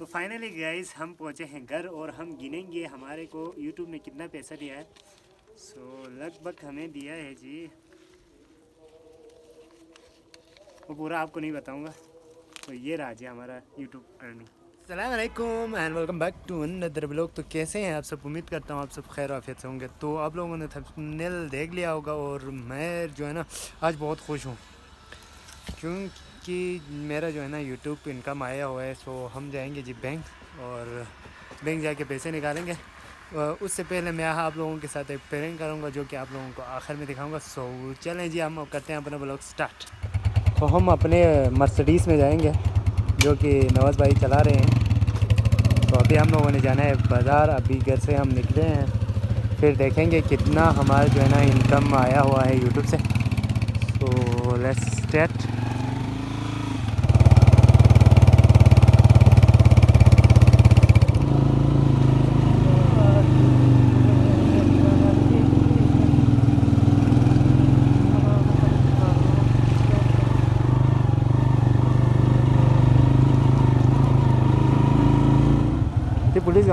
तो finally guys हम पहुँचे हैं घर और हम गिनेंगे हमारे को यूट्यूब ने कितना पैसा दिया है। लगभग हमें दिया है जी, वो पूरा आपको नहीं बताऊंगा। तो ये रहा जी हमारा यूट्यूब अर्निंग। अस्सलामुअलैकुम and welcome back to another blog. तो कैसे हैं आप सब? उम्मीद करता हूँ आप सब खैर आफियत से होंगे। तो आप लोगों ने थंबनेल देख लिया होगा और मैं जो है ना आज बहुत खुश हूँ क्योंकि मेरा जो है ना यूट्यूब इनकम आया हुआ है। सो हम जाएंगे जी बैंक और बैंक जाके पैसे निकालेंगे। उससे पहले मैं आप लोगों के साथ एक प्रैंक करूँगा जो कि आप लोगों को आखिर में दिखाऊँगा। सो चलें जी, हम करते हैं अपना ब्लॉग स्टार्ट। तो हम अपने मर्सिडीज़ में जाएंगे जो कि नवाज़ भाई चला रहे हैं। तो अभी हम लोगों ने जाना है बाज़ार। अभी घर से हम निकले हैं, फिर देखेंगे कितना हमारा जो है ना इनकम आया हुआ है यूट्यूब से। So let's start. पुलिस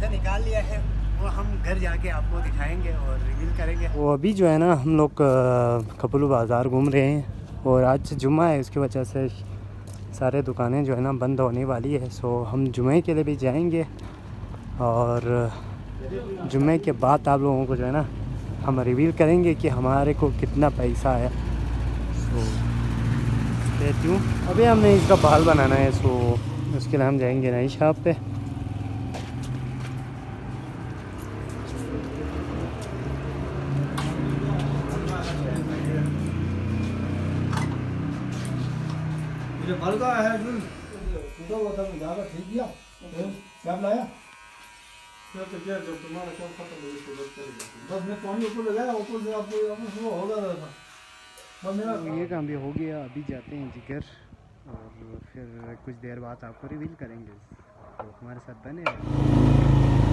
निकाल लिया है, वो हम घर जाके आपको दिखाएंगे और रिवील करेंगे। वो अभी जो है ना हम लोग कपलू बाज़ार घूम रहे हैं और आज जुम्मा है, उसकी वजह से सारे दुकानें जो है ना बंद होने वाली है। सो हम जुम्मे के लिए भी जाएंगे और जुम्मे के बाद आप लोगों को जो है ना हम रिवील करेंगे कि हमारे को कितना पैसा आया। सो क्यों अभी हमने इसका बाल बनाना है, सो उसके लिए हम जाएंगे नई शॉप पे। हल्का है टूटा हुआ था, ज़्यादा ठीक किया क्या लाया तो क्या जब तुम्हारा काम खत्म हो इसको बस मैं पानी ऊपर लगाया, ऊपर से आपको वो हो रहा था बस मेरा ये काम भी हो गया। अभी जाते हैं जिगर और फिर कुछ देर बाद आपको रिवील करेंगे, तो हमारे साथ बने रहें।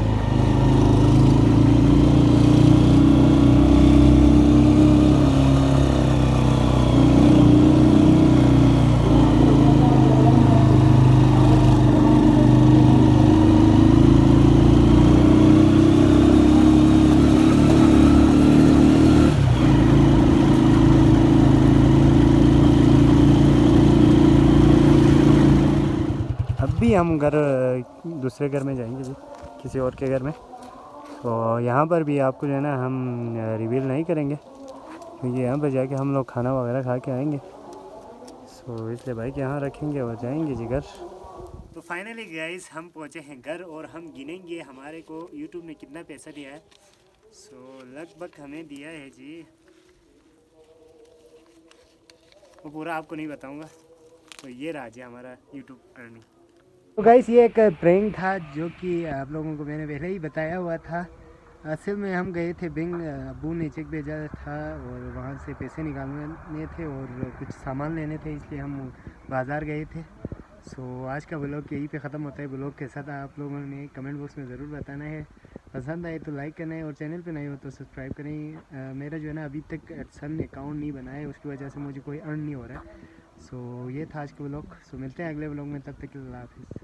अभी हम घर दूसरे घर में जाएंगे जी, किसी और के घर में। तो यहाँ पर भी आपको जो है ना हम रिवील नहीं करेंगे क्योंकि यहाँ पर जाके हम लोग खाना वगैरह खा के आएंगे। सो इसलिए भाई के यहाँ रखेंगे और जाएंगे जी घर। तो फाइनली गाइस हम पहुँचे हैं घर और हम गिनेंगे हमारे को यूट्यूब ने कितना पैसा दिया है। लगभग हमें दिया है जी, वो पूरा आपको नहीं बताऊँगा। तो ये रहा जी हमारा यूट्यूब अर्निंग। तो गाइस ये एक प्रैंक था जो कि आप लोगों को मैंने पहले ही बताया हुआ था। असल में हम गए थे बैंक, अबू ने चेक भेजा था और वहाँ से पैसे निकालने थे और कुछ सामान लेने थे, इसलिए हम बाज़ार गए थे। सो आज का ब्लॉग यहीं पे ख़त्म होता है। ब्लॉग कैसा था आप लोगों ने कमेंट बॉक्स में ज़रूर बताना है। पसंद आए तो लाइक करना है और चैनल पे नए हो तो सब्सक्राइब करें। मेरा जो है ना अभी तक एडसन अकाउंट नहीं बना है, उसकी वजह से मुझे कोई अर्न नहीं हो रहा है। सो ये था आज का ब्लॉग। सो मिलते हैं अगले ब्लॉग में, तब तक के लिए अल्लाह हाफिज़।